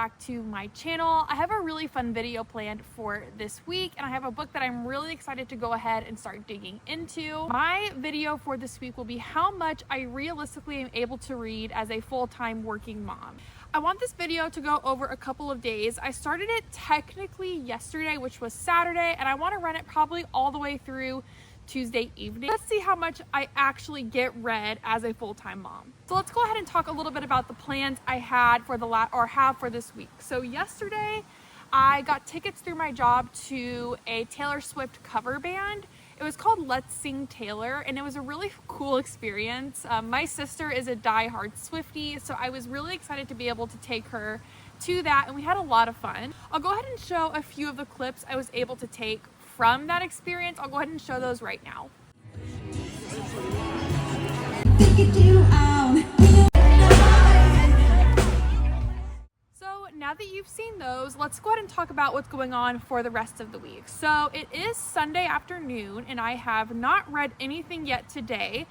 back to my channel. I have a really fun video planned for this week, and I have a book that I'm really excited to go ahead and start digging into. My video for this week will be how much I realistically am able to read as a full-time working mom. I want this video to go over a couple of days. I started it technically yesterday, which was Saturday, and I want to run it probably all the way through Tuesday evening. Let's see how much I actually get read as a full-time mom. So let's go ahead and talk a little bit about the plans I had for have for this week. So yesterday I got tickets through my job to a Taylor Swift cover band. It was called Let's Sing Taylor, and it was a really cool experience. My sister is a diehard Swiftie, so I was really excited to be able to take her to that, and we had a lot of fun. I'll go ahead and show a few of the clips I was able to take from that experience. I'll go ahead and show those right now. So now that you've seen those, let's go ahead and talk about what's going on for the rest of the week. So it is Sunday afternoon, and I have not read anything yet today.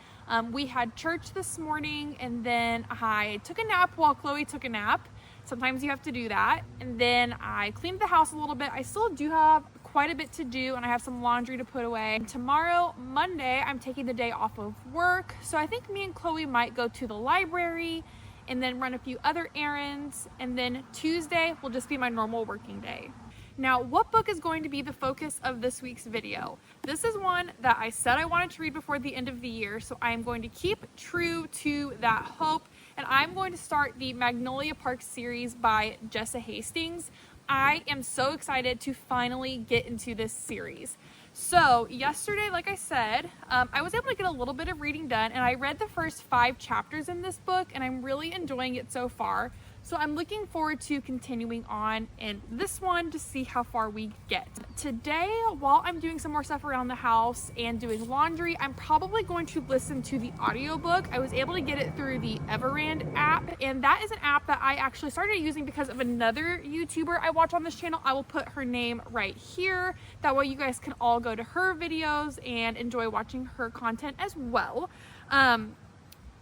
We had church this morning, and then I took a nap while Chloe took a nap. Sometimes you have to do that. And then I cleaned the house a little bit. I still do have quite a bit to do, and I have some laundry to put away. And tomorrow, Monday, I'm taking the day off of work. So I think me and Chloe might go to the library and then run a few other errands. And then Tuesday will just be my normal working day. Now, what book is going to be the focus of this week's video? This is one that I said I wanted to read before the end of the year, so I am going to keep true to that hope, and I'm going to start the Magnolia Park series by Jessa Hastings. I am so excited to finally get into this series. So yesterday, like I said, I was able to get a little bit of reading done, and I read the first 5 chapters in this book, and I'm really enjoying it so far. So I'm looking forward to continuing on in this one to see how far we get. Today, while I'm doing some more stuff around the house and doing laundry, I'm probably going to listen to the audiobook. I was able to get it through the Everand app, and that is an app that I actually started using because of another YouTuber I watch on this channel. I will put her name right here. That way you guys can all go to her videos and enjoy watching her content as well.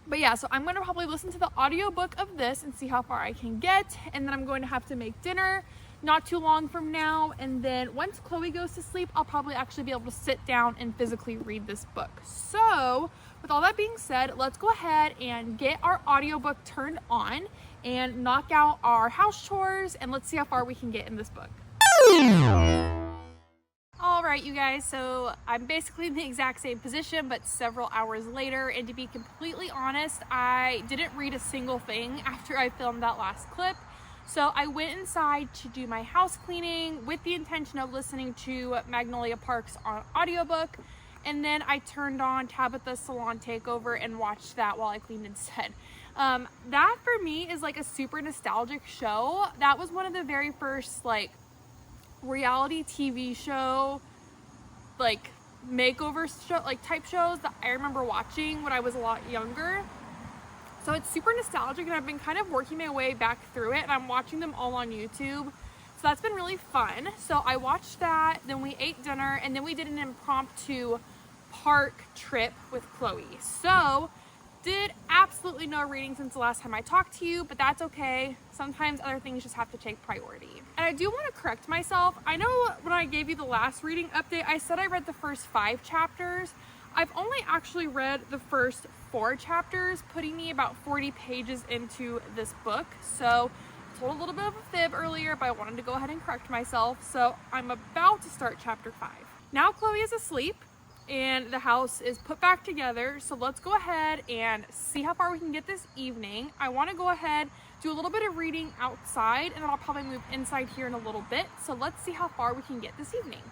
But yeah, so I'm going to probably listen to the audiobook of this and see how far I can get. And then I'm going to have to make dinner not too long from now. And then once Chloe goes to sleep, I'll probably actually be able to sit down and physically read this book. So with all that being said, let's go ahead and get our audiobook turned on and knock out our house chores. And let's see how far we can get in this book. Alright, you guys, so I'm basically in the exact same position but several hours later, and to be completely honest, I didn't read a single thing after I filmed that last clip. So I went inside to do my house cleaning with the intention of listening to Magnolia Park's audiobook, and then I turned on Tabitha's Salon Takeover and watched that while I cleaned instead. That for me is like a super nostalgic show. That was one of the very first reality TV show, makeover show, type shows that I remember watching when I was a lot younger. So it's super nostalgic, and I've been kind of working my way back through it, and I'm watching them all on YouTube. So that's been really fun. So I watched that, then we ate dinner, and then we did an impromptu park trip with Chloe. So did absolutely no reading since the last time I talked to you, but that's okay. Sometimes other things just have to take priority. And I do want to correct myself. I know when I gave you the last reading update, I said I read the first 5 chapters. I've only actually read the first 4 chapters, putting me about 40 pages into this book. So I told a little bit of a fib earlier, but I wanted to go ahead and correct myself. So I'm about to start chapter 5. Now Chloe is asleep, and the house is put back together. So let's go ahead and see how far we can get this evening. I want to go ahead, do a little bit of reading outside, and then I'll probably move inside here in a little bit. So let's see how far we can get this evening.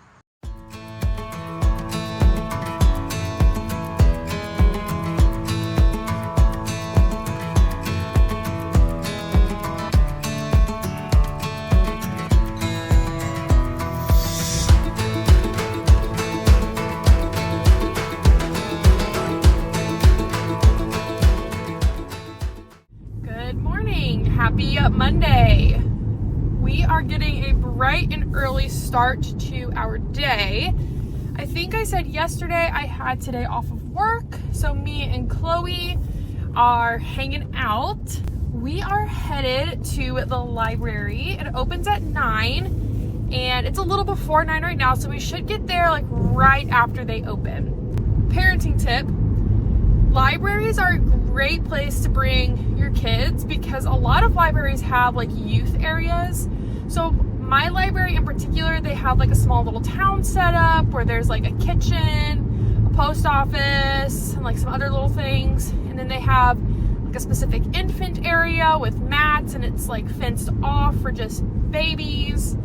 Happy Monday. We are getting a bright and early start to our day. I think I said yesterday I had today off of work, so me and Chloe are hanging out. We are headed to the library. It opens at 9 and it's a little before 9 right now, so we should get there like right after they open. Parenting tip: libraries are a great place to bring your kids because a lot of libraries have like youth areas. So my library in particular, they have like a small little town set up where there's like a kitchen, a post office, and like some other little things. And then they have like a specific infant area with mats, and it's like fenced off for just babies.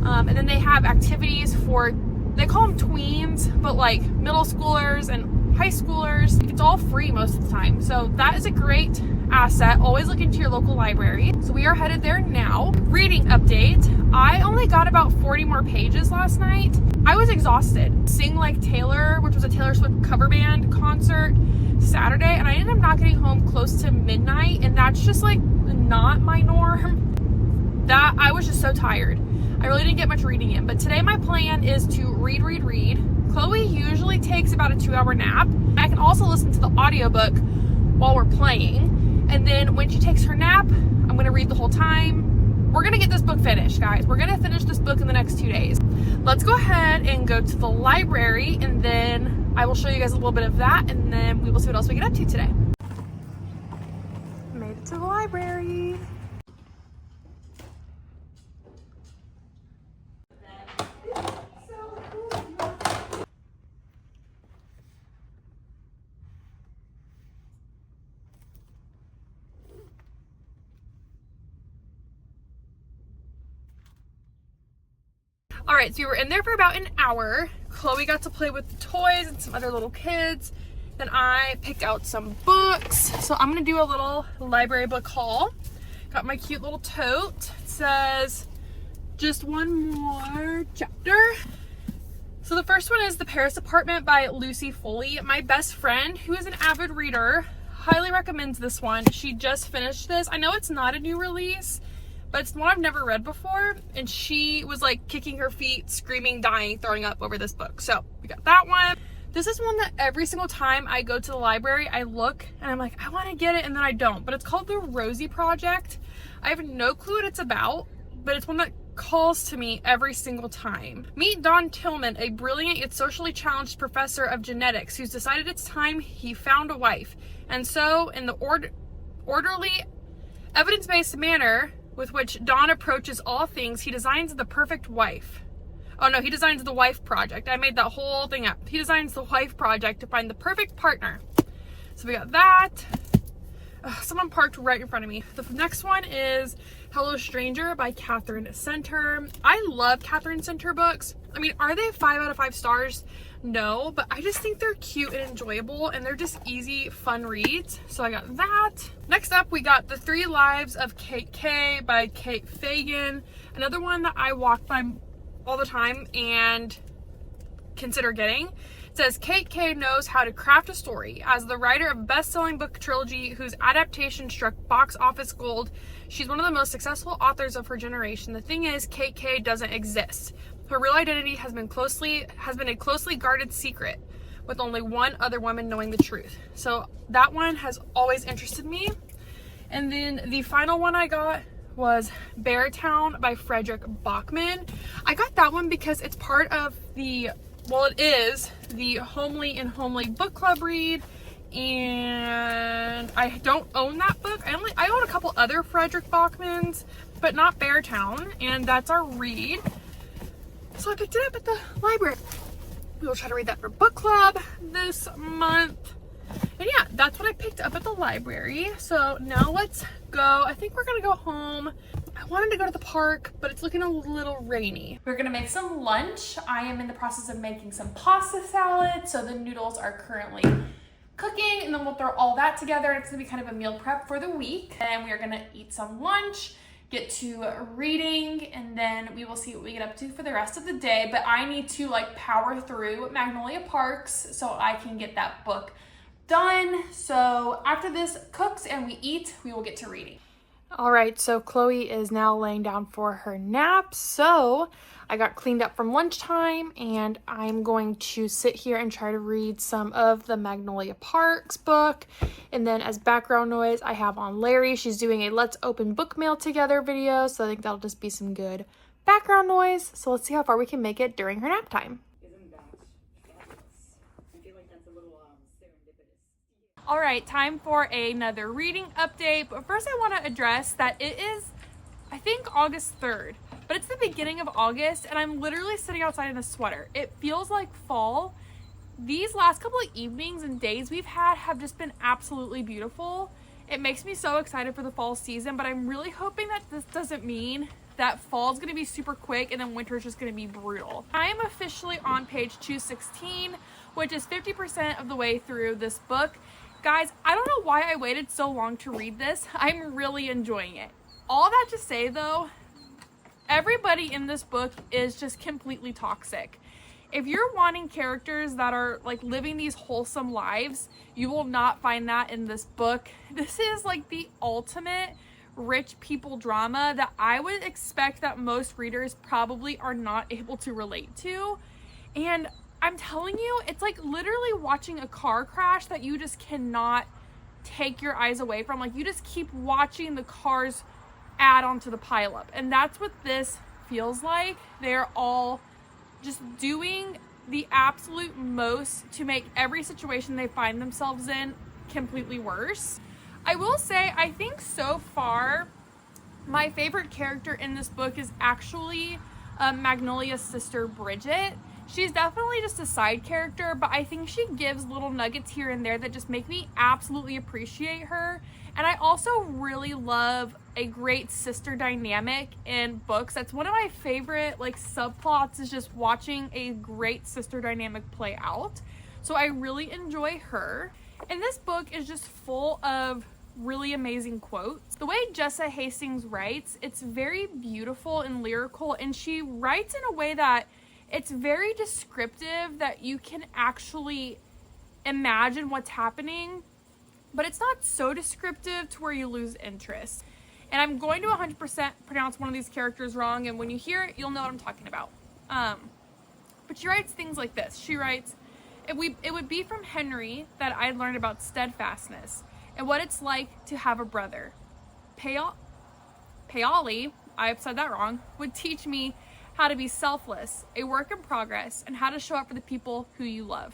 And then they have activities for, they call them tweens, but like middle schoolers and high schoolers. It's all free most of the time. So that is a great asset. Always look into your local library. So we are headed there now. Reading update. I only got about 40 more pages last night. I was exhausted. Sing Like Taylor, which was a Taylor Swift cover band concert Saturday, and I ended up not getting home close to midnight, and that's just like not my norm. That I was just so tired. I really didn't get much reading in, but today my plan is to read. Chloe usually takes about a 2-hour nap. I can also listen to the audiobook while we're playing, and then when she takes her nap, I'm gonna read the whole time. We're gonna get this book finished, guys. We're gonna finish this book in the next 2 days. Let's go ahead and go to the library, and then I will show you guys a little bit of that, and then we will see what else we get up to today. Made it to the library. All right, so we were in there for about an hour. Chloe got to play with the toys and some other little kids. Then I picked out some books. So I'm gonna do a little library book haul. Got my cute little tote. It says, just one more chapter. So the first one is The Paris Apartment by Lucy Foley. My best friend, who is an avid reader, highly recommends this one. She just finished this. I know it's not a new release, but it's one I've never read before, and she was like kicking her feet, screaming, dying, throwing up over this book. So we got that one. This is one that every single time I go to the library, I look and I'm like, I want to get it, and then I don't. But it's called The Rosie Project. I have no clue what it's about, but it's one that calls to me every single time. Meet Don Tillman, a brilliant yet socially challenged professor of genetics who's decided it's time he found a wife. And so, in the orderly, evidence-based manner with which Don approaches all things, he designs the perfect wife. Oh no, he designs the wife project. I made that whole thing up. He designs the wife project to find the perfect partner. So we got that. Someone parked right in front of me. The next one is Hello Stranger by Catherine Center. I love Catherine Center books. I mean, are they 5 out of 5 stars? No, but I just think they're cute and enjoyable, and they're just easy, fun reads. So I got that. Next up, we got The 3 Lives of Kate K by Kate Fagan. Another one that I walk by all the time and consider getting. It says, Kate K knows how to craft a story. As the writer of a best-selling book trilogy whose adaptation struck box office gold, she's one of the most successful authors of her generation. The thing is, Kate K doesn't exist. Her real identity has been a closely guarded secret, with only one other woman knowing the truth. So that one has always interested me. And then the final one I got was Beartown by Frederick Bachman. I got that one because it's part of the, well, it is the Homely and Homely book club read, and I don't own that book. I own a couple other Frederick Bachmans, but not Beartown, and that's our read. So I picked it up at the library. We will try to read that for book club this month. And yeah, that's what I picked up at the library. So now let's go. I think we're gonna go home. I wanted to go to the park, but it's looking a little rainy. We're gonna make some lunch. I am in the process of making some pasta salad. So the noodles are currently cooking, and then we'll throw all that together. It's gonna be kind of a meal prep for the week. And we are gonna eat some lunch, get to reading, and then we will see what we get up to for the rest of the day. But I need to like power through Magnolia Parks so I can get that book done. So after this cooks and we eat, we will get to reading. All right, so Chloe is now laying down for her nap. So I got cleaned up from lunchtime and I'm going to sit here and try to read some of the Magnolia Parks book. And then as background noise, I have on Larry. She's doing a Let's Open Book Mail Together video. So I think that'll just be some good background noise. So let's see how far we can make it during her nap time. All right, time for another reading update. But first I want to address that it is, I think, August 3rd, but it's the beginning of August and I'm literally sitting outside in a sweater. It feels like fall. These last couple of evenings and days we've had have just been absolutely beautiful. It makes me so excited for the fall season, but I'm really hoping that this doesn't mean that fall's gonna be super quick and then winter's just gonna be brutal. I am officially on page 216, which is 50% of the way through this book. Guys, I don't know why I waited so long to read this. I'm really enjoying it. All that to say though, everybody in this book is just completely toxic. If you're wanting characters that are like living these wholesome lives, you will not find that in this book. This is like the ultimate rich people drama that I would expect that most readers probably are not able to relate to. And I'm telling you, it's like literally watching a car crash that you just cannot take your eyes away from. Like you just keep watching the cars add onto the pileup. And that's what this feels like. They're all just doing the absolute most to make every situation they find themselves in completely worse. I will say, I think so far, my favorite character in this book is actually Magnolia's sister, Bridget. She's definitely just a side character, but I think she gives little nuggets here and there that just make me absolutely appreciate her. And I also really love a great sister dynamic in books. That's one of my favorite like subplots, is just watching a great sister dynamic play out. So I really enjoy her. And this book is just full of really amazing quotes. The way Jessa Hastings writes, it's very beautiful and lyrical, and she writes in a way that it's very descriptive, that you can actually imagine what's happening, but it's not so descriptive to where you lose interest. And I'm going to 100% pronounce one of these characters wrong, and when you hear it, you'll know what I'm talking about. But she writes things like this. She writes, it would be from Henry that I learned about steadfastness and what it's like to have a brother. Paoli, I said that wrong, would teach me how to be selfless, a work in progress, and how to show up for the people who you love.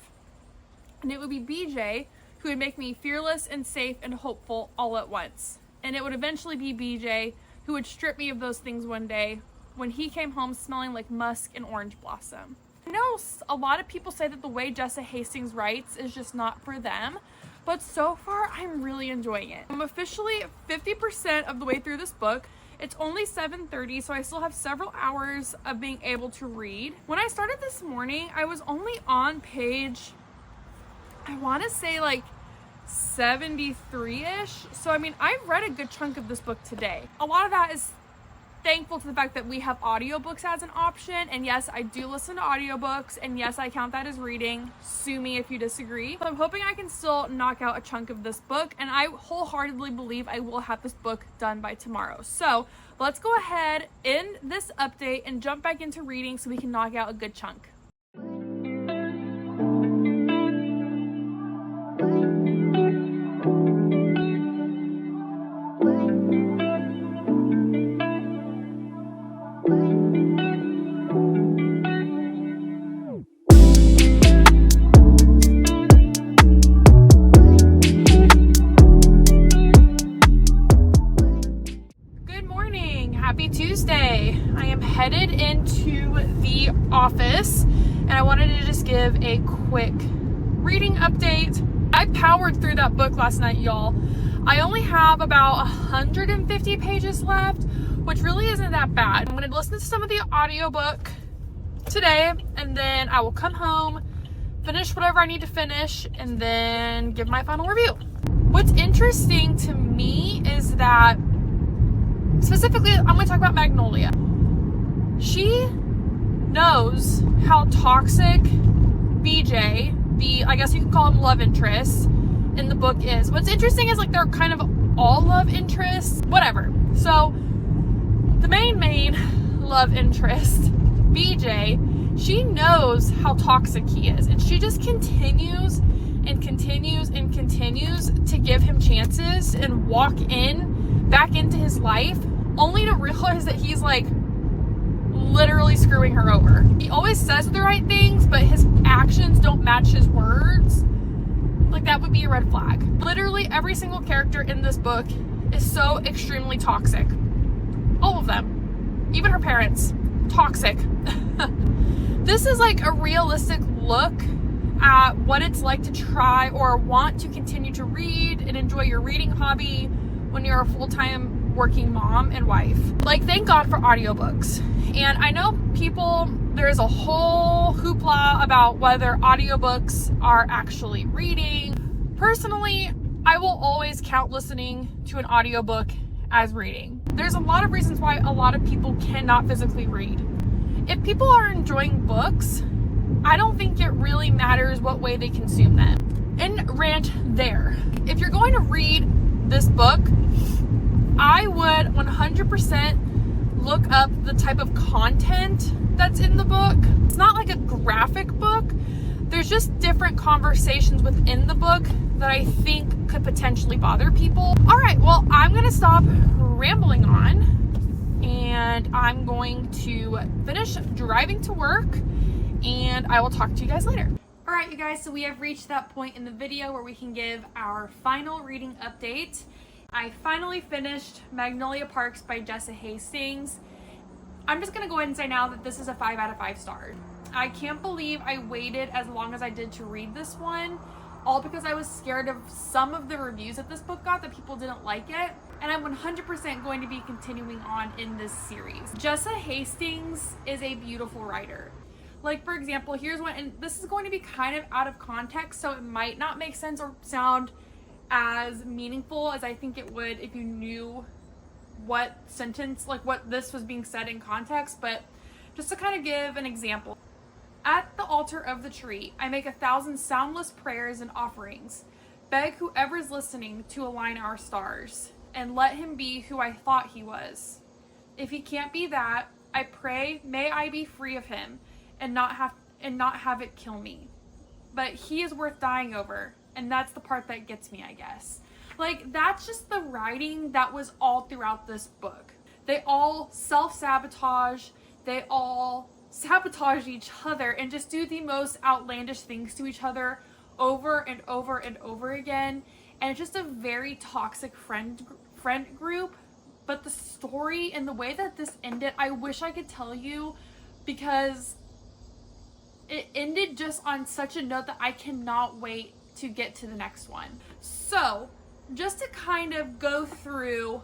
And it would be BJ who would make me fearless and safe and hopeful all at once. And it would eventually be BJ who would strip me of those things one day when he came home smelling like musk and orange blossom. I know a lot of people say that the way Jessa Hastings writes is just not for them, but so far I'm really enjoying it. I'm officially 50% of the way through this book. It's only 7:30, so I still have several hours of being able to read. When I started this morning, I was only on page, I want to say like 73-ish. So I mean, I've read a good chunk of this book today. A lot of that is thankful to the fact that we have audiobooks as an option, and yes, I do listen to audiobooks, and yes, I count that as reading. Sue me if you disagree. But I'm hoping I can still knock out a chunk of this book, and I wholeheartedly believe I will have this book done by tomorrow. So let's go ahead, end this update, and jump back into reading so we can knock out a good chunk. Happy Tuesday. I am headed into the office and I wanted to just give a quick reading update. I powered through that book last night, y'all. I only have about 150 pages left, which really isn't that bad. I'm going to listen to some of the audiobook today, and then I will come home, finish whatever I need to finish, and then give my final review. What's interesting to me is that, specifically, I'm going to talk about Magnolia. She knows how toxic BJ, I guess you can call him love interest, in the book is. What's interesting is like they're kind of all love interests, whatever. So the main love interest, BJ, she knows how toxic he is, and she just continues and continues and continues to give him chances and walk back into his life, only to realize that he's like literally screwing her over. He always says the right things, but his actions don't match his words. Like, that would be a red flag. Literally every single character in this book is so extremely toxic. All of them. Even her parents. Toxic. This is like a realistic look at what it's like to try or want to continue to read and enjoy your reading hobby when you're a full-time working mom and wife. Like, thank God for audiobooks. And I know there's a whole hoopla about whether audiobooks are actually reading. Personally, I will always count listening to an audiobook as reading. There's a lot of reasons why a lot of people cannot physically read. If people are enjoying books, I don't think it really matters what way they consume them. And rant there. If you're going to read this book, I would 100% look up the type of content that's in the book. It's not like a graphic book. There's just different conversations within the book that I think could potentially bother people. All right, well, I'm gonna stop rambling on and I'm going to finish driving to work and I will talk to you guys later. All right, you guys, so we have reached that point in the video where we can give our final reading update. I finally finished Magnolia Parks by Jessa Hastings. I'm just gonna go ahead and say now that this is a 5 out of 5 stars. I can't believe I waited as long as I did to read this one, all because I was scared of some of the reviews that this book got, that people didn't like it. And I'm 100% going to be continuing on in this series. Jessa Hastings is a beautiful writer. Like, for example, here's one, and this is going to be kind of out of context, so it might not make sense or sound as meaningful as I think it would if you knew what sentence, like what this was being said in context, but just to kind of give an example. At the altar of the tree, I make 1,000 soundless prayers and offerings. Beg whoever's listening to align our stars and let him be who I thought he was. If he can't be that, I pray may I be free of him and not have it kill me. But he is worth dying over, and that's the part that gets me, I guess. Like, that's just the writing that was all throughout this book. They all self-sabotage, they all sabotage each other and just do the most outlandish things to each other over and over and over again. And it's just a very toxic friend group. But the story and the way that this ended, I wish I could tell you, because it ended just on such a note that I cannot wait to get to the next one. So, just to kind of go through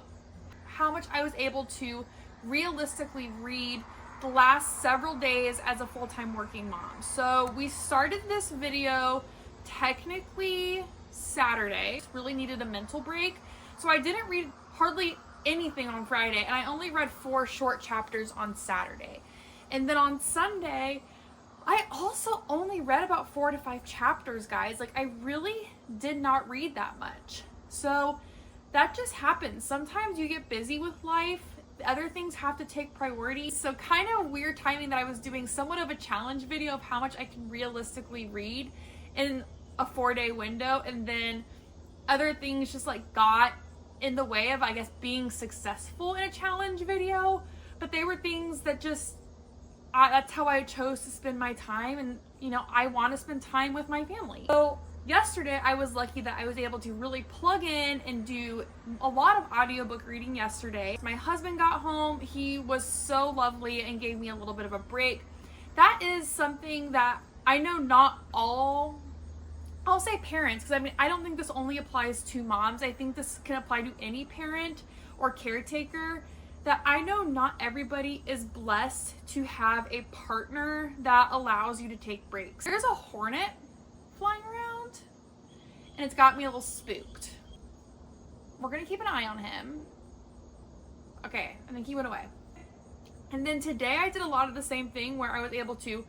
how much I was able to realistically read the last several days as a full-time working mom. So we started this video technically Saturday. Really needed a mental break. So I didn't read hardly anything on Friday, and I only read 4 short chapters on Saturday. And then on Sunday, I also only read about 4 to 5 chapters, guys. Like, I really did not read that much. So that just happens. Sometimes you get busy with life. Other things have to take priority. So kind of weird timing that I was doing somewhat of a challenge video of how much I can realistically read in a 4-day window, and then other things just like got in the way of, I guess, being successful in a challenge video. But they were things that just, that's how I chose to spend my time, and you know, I want to spend time with my family. So yesterday I was lucky that I was able to really plug in and do a lot of audiobook reading yesterday. My husband got home. He was so lovely and gave me a little bit of a break. That is something that I know not all, I'll say parents, because I mean, I don't think this only applies to moms. I think this can apply to any parent or caretaker, that I know not everybody is blessed to have a partner that allows you to take breaks. There's a hornet flying around and it's got me a little spooked. We're gonna keep an eye on him. Okay, I think he went away. And then today I did a lot of the same thing where I was able to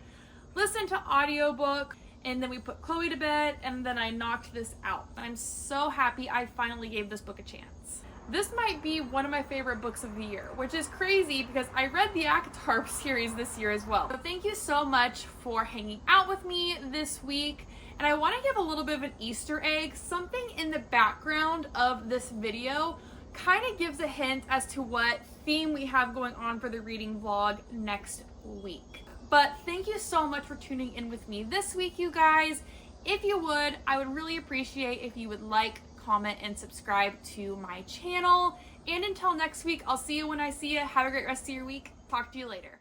listen to audiobook, and then we put Chloe to bed, and then I knocked this out. And I'm so happy I finally gave this book a chance. this might be one of my favorite books of the year, which is crazy because I read the ACOTAR series this year as well. So thank you so much for hanging out with me this week. And I want to give a little bit of an Easter egg. Something in the background of this video kind of gives a hint as to what theme we have going on for the reading vlog next week. But thank you so much for tuning in with me this week, you guys. If you would, I would really appreciate if you would like, comment, and subscribe to my channel. And until next week, I'll see you when I see you. Have a great rest of your week. Talk to you later.